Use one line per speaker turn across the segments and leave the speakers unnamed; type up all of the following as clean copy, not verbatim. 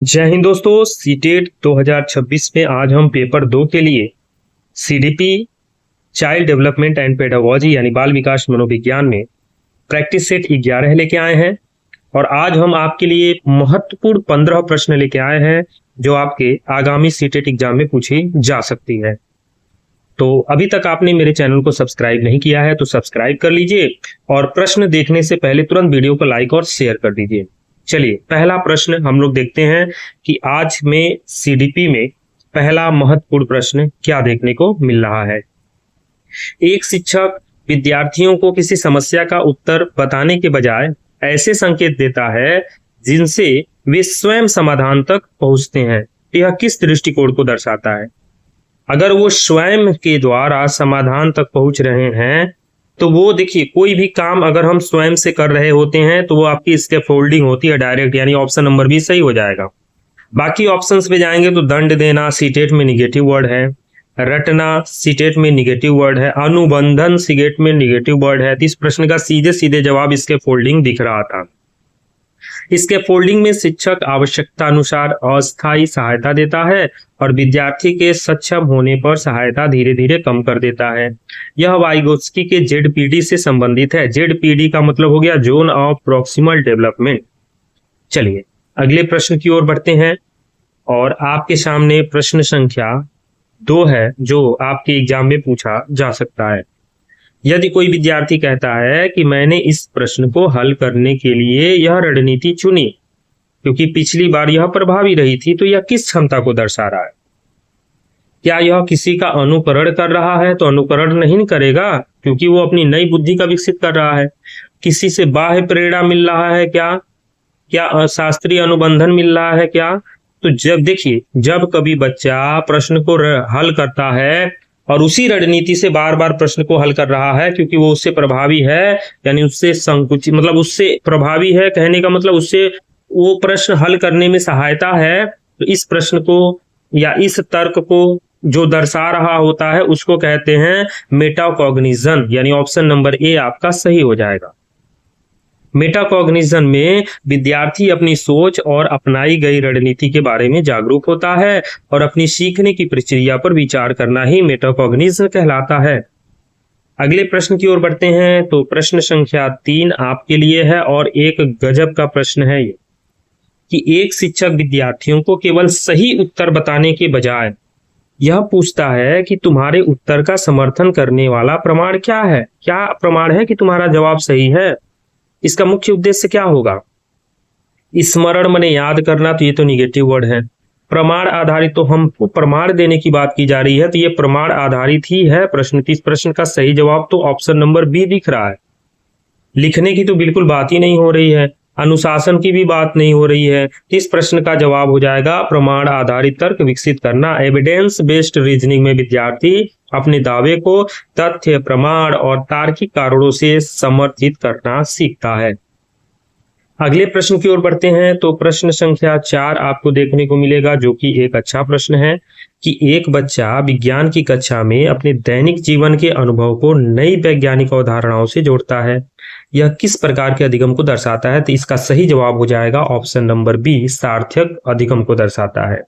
जय हिंद दोस्तों। सीटेट 2026 में आज हम पेपर 2 के लिए CDP child development and pedagogy यानी बाल विकास मनोविज्ञान में प्रैक्टिस सेट 11 लेके आए हैं और आज हम आपके लिए महत्वपूर्ण 15 प्रश्न लेके आए हैं जो आपके आगामी सीटेट एग्जाम में पूछी जा सकती है। तो अभी तक आपने मेरे चैनल को सब्सक्राइब नहीं किया है तो सब्सक्राइब कर लीजिए और प्रश्न देखने से पहले तुरंत वीडियो को लाइक और शेयर कर दीजिए। चलिए पहला प्रश्न हम लोग देखते हैं कि आज में सीडीपी में पहला महत्वपूर्ण प्रश्न क्या देखने को मिल रहा है। एक शिक्षक विद्यार्थियों को किसी समस्या का उत्तर बताने के बजाय ऐसे संकेत देता है जिनसे वे स्वयं समाधान तक पहुंचते हैं। यह किस दृष्टिकोण को दर्शाता है? अगर वो स्वयं के द्वारा समाधान तक पहुंच रहे हैं तो वो देखिए, कोई भी काम अगर हम स्वयं से कर रहे होते हैं तो वो आपकी स्कैफोल्डिंग होती है डायरेक्ट, यानी ऑप्शन नंबर बी सही हो जाएगा। बाकी ऑप्शंस पे जाएंगे तो दंड देना सीटेट में निगेटिव वर्ड है, रटना सीटेट में निगेटिव वर्ड है, अनुबंधन सीटेट में निगेटिव वर्ड है। तो इस प्रश्न का सीधे सीधे जवाब स्कैफोल्डिंग दिख रहा था। स्कैफोल्डिंग में शिक्षक आवश्यकता अनुसार अस्थायी सहायता देता है और विद्यार्थी के सक्षम होने पर सहायता धीरे धीरे कम कर देता है। यह वाइगोत्स्की के जेडपीडी से संबंधित है। जेडपीडी का मतलब हो गया जोन ऑफ प्रॉक्सिमल डेवलपमेंट। चलिए अगले प्रश्न की ओर बढ़ते हैं और आपके सामने प्रश्न संख्या 2 है जो आपके एग्जाम में पूछा जा सकता है। यदि कोई विद्यार्थी कहता है कि मैंने इस प्रश्न को हल करने के लिए यह रणनीति चुनी क्योंकि पिछली बार यह प्रभावी रही थी, तो यह किस क्षमता को दर्शा रहा है? क्या यह किसी का अनुकरण कर रहा है? तो अनुकरण नहीं करेगा क्योंकि वो अपनी नई बुद्धि का विकसित कर रहा है। किसी से बाह्य प्रेरणा मिल रहा है क्या? क्या शास्त्रीय अनुबंधन मिल रहा है क्या? तो जब देखिए, जब कभी बच्चा प्रश्न को हल करता है और उसी रणनीति से बार बार प्रश्न को हल कर रहा है क्योंकि वो उससे प्रभावी है, यानी उससे संकुचित मतलब उससे प्रभावी है, कहने का मतलब उससे वो प्रश्न हल करने में सहायता है, तो इस प्रश्न को या इस तर्क को जो दर्शा रहा होता है उसको कहते हैं मेटाकॉग्निजन, यानी ऑप्शन नंबर ए आपका सही हो जाएगा। मेटाकॉग्निजन में विद्यार्थी अपनी सोच और अपनाई गई रणनीति के बारे में जागरूक होता है और अपनी सीखने की प्रक्रिया पर विचार करना ही मेटाकॉग्निजन कहलाता है। अगले प्रश्न की ओर बढ़ते हैं तो प्रश्न संख्या 3 आपके लिए है और एक गजब का प्रश्न है ये कि एक शिक्षक विद्यार्थियों को केवल सही उत्तर बताने के बजाय यह पूछता है कि तुम्हारे उत्तर का समर्थन करने वाला प्रमाण क्या है? क्या प्रमाण है कि तुम्हारा जवाब सही है? इसका मुख्य उद्देश्य क्या होगा? स्मरण मने याद करना, तो ये तो निगेटिव वर्ड है। प्रमाण आधारित, तो हमको प्रमाण देने की बात की जा रही है तो ये प्रमाण आधारित ही है प्रश्न। इस प्रश्न का सही जवाब तो ऑप्शन नंबर बी दिख रहा है। लिखने की तो बिल्कुल बात ही नहीं हो रही है, अनुशासन की भी बात नहीं हो रही है। इस प्रश्न का जवाब हो जाएगा प्रमाण आधारित तर्क विकसित करना। एविडेंस बेस्ड रीजनिंग में विद्यार्थी अपने दावे को तथ्य, प्रमाण और तार्किक कारणों से समर्थित करना सीखता है। अगले प्रश्न की ओर बढ़ते हैं तो प्रश्न संख्या 4 आपको देखने को मिलेगा जो कि एक अच्छा प्रश्न है कि एक बच्चा विज्ञान की कक्षा में अपने दैनिक जीवन के अनुभव को नई वैज्ञानिक अवधारणाओं से जोड़ता है। यह किस प्रकार के अधिगम को दर्शाता है? तो इसका सही जवाब हो जाएगा ऑप्शन नंबर बी, सार्थक अधिगम को दर्शाता है।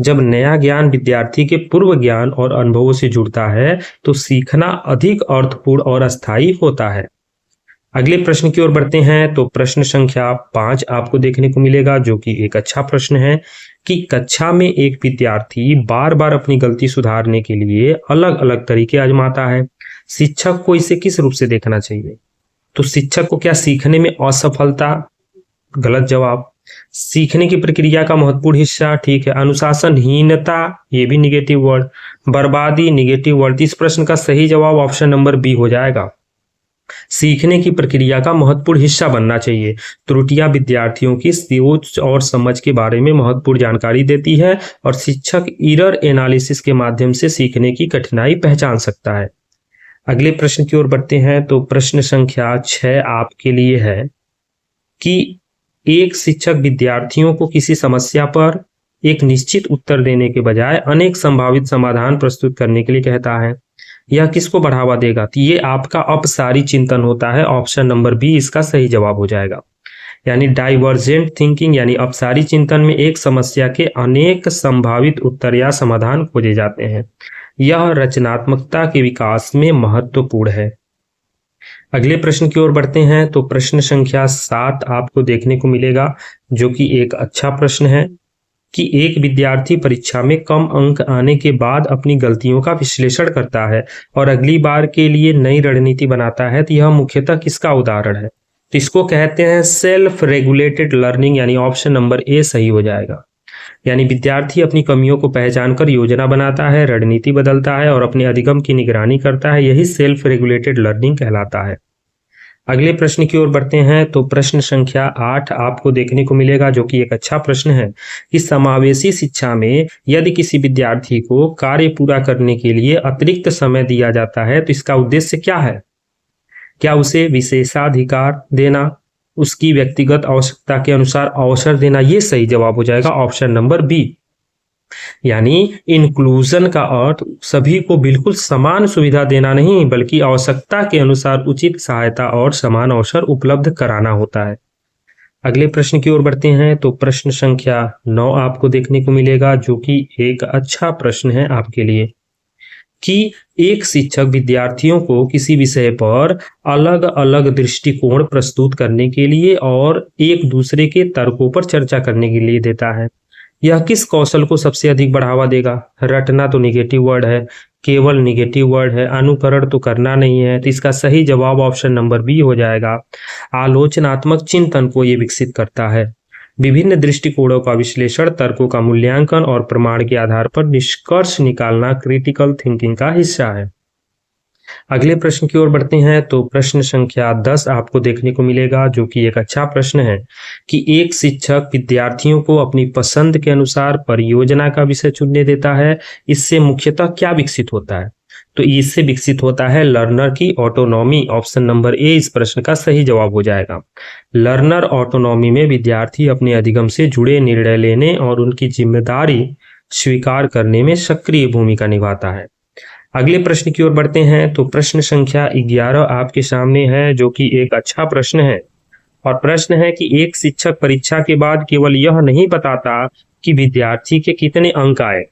जब नया ज्ञान विद्यार्थी के पूर्व ज्ञान और अनुभवों से जुड़ता है तो सीखना अधिक अर्थपूर्ण और अस्थायी होता है। अगले प्रश्न की ओर बढ़ते हैं तो प्रश्न संख्या 5 आपको देखने को मिलेगा जो कि एक अच्छा प्रश्न है कि कक्षा में एक विद्यार्थी बार बार अपनी गलती सुधारने के लिए अलग अलग तरीके आजमाता है। शिक्षक को इसे किस रूप से देखना चाहिए? तो शिक्षक को क्या सीखने में असफलता? गलत जवाब। सीखने की प्रक्रिया का महत्वपूर्ण हिस्सा, ठीक है। अनुशासनहीनता, ये भी निगेटिव वर्ड। बर्बादी, निगेटिव वर्ड। इस प्रश्न का सही जवाब ऑप्शन नंबर बी हो जाएगा। सीखने की प्रक्रिया का महत्वपूर्ण हिस्सा बनना चाहिए। त्रुटियां विद्यार्थियों की सोच और समझ के बारे में महत्वपूर्ण जानकारी देती है और शिक्षक एरर एनालिसिस के माध्यम से सीखने की कठिनाई पहचान सकता है। अगले प्रश्न की ओर बढ़ते हैं तो प्रश्न संख्या 6 आपके लिए है कि एक शिक्षक विद्यार्थियों को किसी समस्या पर एक निश्चित उत्तर देने के बजाय अनेक संभावित समाधान प्रस्तुत करने के लिए कहता है। यह किसको बढ़ावा देगा? तो ये आपका अपसारी चिंतन होता है। ऑप्शन नंबर बी इसका सही जवाब हो जाएगा। यानी डाइवर्जेंट थिंकिंग यानी अपसारी चिंतन में एक समस्या के अनेक संभावित उत्तर या समाधान खोजे जाते हैं। यह रचनात्मकता के विकास में महत्वपूर्ण है। अगले प्रश्न की ओर बढ़ते हैं तो प्रश्न संख्या 7 आपको देखने को मिलेगा, जो कि एक अच्छा प्रश्न है कि एक विद्यार्थी परीक्षा में कम अंक आने के बाद अपनी गलतियों का विश्लेषण करता है और अगली बार के लिए नई रणनीति बनाता है, तो यह मुख्यतः किसका उदाहरण है? तो इसको कहते हैं सेल्फ रेगुलेटेड लर्निंग, यानी ऑप्शन नंबर ए सही हो जाएगा। यानी विद्यार्थी अपनी कमियों को पहचान कर योजना बनाता है, रणनीति बदलता है और अपने अधिगम की निगरानी करता है, यही सेल्फ रेगुलेटेड लर्निंग कहलाता है। अगले प्रश्न की ओर बढ़ते हैं तो प्रश्न संख्या 8 आपको देखने को मिलेगा, जो कि एक अच्छा प्रश्न है कि समावेशी शिक्षा में यदि किसी विद्यार्थी को कार्य पूरा करने के लिए अतिरिक्त समय दिया जाता है तो इसका उद्देश्य क्या है? क्या उसे विशेषाधिकार देना, उसकी व्यक्तिगत आवश्यकता के अनुसार अवसर देना? ये सही जवाब हो जाएगा ऑप्शन नंबर बी। यानी इंक्लूजन का अर्थ सभी को बिल्कुल समान सुविधा देना नहीं, बल्कि आवश्यकता के अनुसार उचित सहायता और समान अवसर उपलब्ध कराना होता है। अगले प्रश्न की ओर बढ़ते हैं तो प्रश्न संख्या 9 आपको देखने को मिलेगा, जो कि एक अच्छा प्रश्न है आपके लिए कि एक शिक्षक विद्यार्थियों को किसी विषय पर अलग अलग दृष्टिकोण प्रस्तुत करने के लिए और एक दूसरे के तर्कों पर चर्चा करने के लिए देता है। यह किस कौशल को सबसे अधिक बढ़ावा देगा? रटना तो निगेटिव वर्ड है, केवल निगेटिव वर्ड है, अनुकरण तो करना नहीं है, तो इसका सही जवाब ऑप्शन नंबर बी हो जाएगा। आलोचनात्मक चिंतन को ये विकसित करता है। विभिन्न दृष्टिकोणों का विश्लेषण, तर्कों का मूल्यांकन और प्रमाण के आधार पर निष्कर्ष निकालना क्रिटिकल थिंकिंग का हिस्सा है। अगले प्रश्न की ओर बढ़ते हैं तो प्रश्न संख्या 10 आपको देखने को मिलेगा, जो कि एक अच्छा प्रश्न है कि एक शिक्षक विद्यार्थियों को अपनी पसंद के अनुसार परियोजना का विषय चुनने देता है। इससे मुख्यतः क्या विकसित होता है? तो इससे विकसित होता है लर्नर की ऑटोनॉमी। ऑप्शन नंबर ए इस प्रश्न का सही जवाब हो जाएगा। लर्नर ऑटोनॉमी में विद्यार्थी अपने अधिगम से जुड़े निर्णय लेने और उनकी जिम्मेदारी स्वीकार करने में सक्रिय भूमिका निभाता है। अगले प्रश्न की ओर बढ़ते हैं तो प्रश्न संख्या 11 आपके सामने है, जो कि एक अच्छा प्रश्न है और प्रश्न है कि एक शिक्षक परीक्षा के बाद केवल यह नहीं बताता कि विद्यार्थी के कितने अंक आए,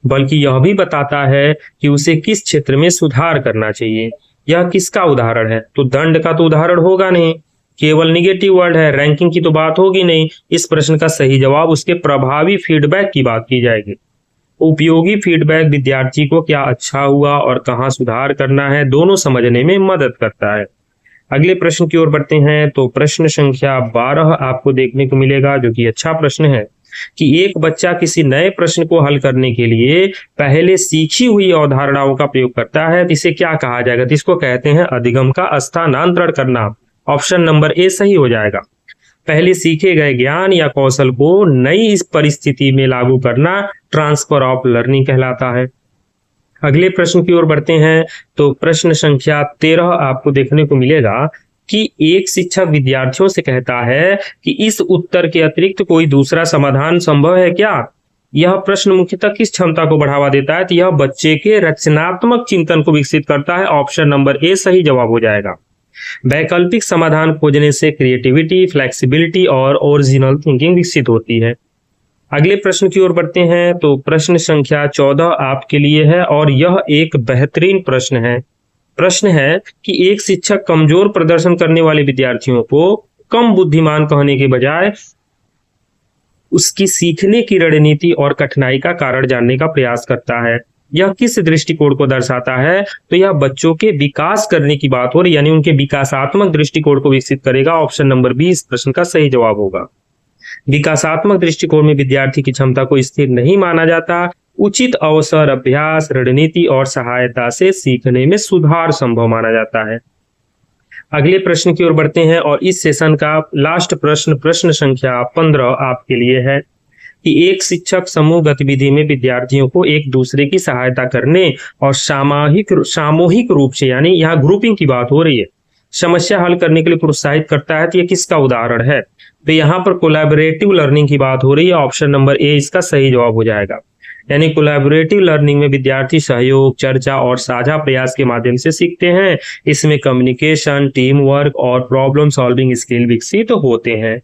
बल्कि यह भी बताता है कि उसे किस क्षेत्र में सुधार करना चाहिए। यह किसका उदाहरण है? तो दंड का तो उदाहरण होगा नहीं, केवल निगेटिव वर्ड है, रैंकिंग की तो बात होगी नहीं। इस प्रश्न का सही जवाब उसके प्रभावी फीडबैक की बात की जाएगी। उपयोगी फीडबैक विद्यार्थी को क्या अच्छा हुआ और कहाँ सुधार करना है, दोनों समझने में मदद करता है। अगले प्रश्न की ओर बढ़ते हैं तो प्रश्न संख्या 12 आपको देखने को मिलेगा, जो कि अच्छा प्रश्न है कि एक बच्चा किसी नए प्रश्न को हल करने के लिए पहले सीखी हुई अवधारणाओं का प्रयोग करता है, तो इसे क्या कहा जाएगा? तो इसको कहते हैं अधिगम का स्थानांतरण करना। ऑप्शन नंबर ए सही हो जाएगा। पहले सीखे गए ज्ञान या कौशल को नई इस परिस्थिति में लागू करना ट्रांसफर ऑफ लर्निंग कहलाता है। अगले प्रश्न की ओर बढ़ते हैं तो प्रश्न संख्या 13 आपको देखने को मिलेगा कि एक शिक्षक विद्यार्थियों से कहता है कि इस उत्तर के अतिरिक्त कोई दूसरा समाधान संभव है क्या? यह प्रश्न मुख्यतः किस क्षमता को बढ़ावा देता है? तो यह बच्चे के रचनात्मक चिंतन को विकसित करता है। ऑप्शन नंबर ए सही जवाब हो जाएगा। वैकल्पिक समाधान खोजने से क्रिएटिविटी, फ्लेक्सिबिलिटी और ओरिजिनल थिंकिंग विकसित होती है। अगले प्रश्न की ओर बढ़ते हैं तो प्रश्न संख्या 14 आपके लिए है और यह एक बेहतरीन प्रश्न है। प्रश्न है कि एक शिक्षक कमजोर प्रदर्शन करने वाले विद्यार्थियों को कम बुद्धिमान कहने के बजाय उसकी सीखने की रणनीति और कठिनाई का कारण जानने का प्रयास करता है। यह किस दृष्टिकोण को दर्शाता है? तो यह बच्चों के विकास करने की बात हो रही, यानी उनके विकासात्मक दृष्टिकोण को विकसित करेगा। ऑप्शन नंबर बी इस प्रश्न का सही जवाब होगा। विकासात्मक दृष्टिकोण में विद्यार्थी की क्षमता को स्थिर नहीं माना जाता। उचित अवसर, अभ्यास, रणनीति और सहायता से सीखने में सुधार संभव माना जाता है। अगले प्रश्न की ओर बढ़ते हैं और इस सेशन का लास्ट प्रश्न, प्रश्न संख्या 15 आपके लिए है कि एक शिक्षक समूह गतिविधि में विद्यार्थियों को एक दूसरे की सहायता करने और सामूहिक रूप से, यानी यहाँ ग्रुपिंग की बात हो रही है, समस्या हल करने के लिए प्रोत्साहित करता है। तो ये किसका उदाहरण है? तो यहाँ पर कोलैबोरेटिव लर्निंग की बात हो रही है। ऑप्शन नंबर ए इसका सही जवाब हो जाएगा। यानी कोलैबोरेटिव लर्निंग में विद्यार्थी सहयोग, चर्चा और साझा प्रयास के माध्यम से सीखते हैं। इसमें कम्युनिकेशन, टीम वर्क और प्रॉब्लम सॉल्विंग स्किल विकसित होते हैं।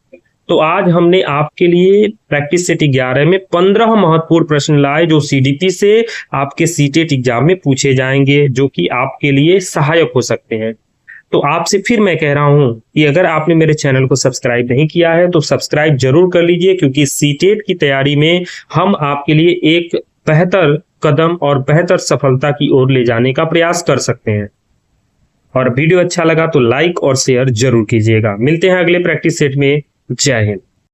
तो आज हमने आपके लिए प्रैक्टिस सेट 11 में 15 महत्वपूर्ण प्रश्न लाए जो सीडीपी से आपके सीटेट एग्जाम में पूछे जाएंगे, जो कि आपके लिए सहायक हो सकते हैं। तो आपसे फिर मैं कह रहा हूं कि अगर आपने मेरे चैनल को सब्सक्राइब नहीं किया है तो सब्सक्राइब जरूर कर लीजिए, क्योंकि सीटेट की तैयारी में हम आपके लिए एक बेहतर कदम और बेहतर सफलता की ओर ले जाने का प्रयास कर सकते हैं। और वीडियो अच्छा लगा तो लाइक और शेयर जरूर कीजिएगा। मिलते हैं अगले प्रैक्टिस सेट में। जय हिंद।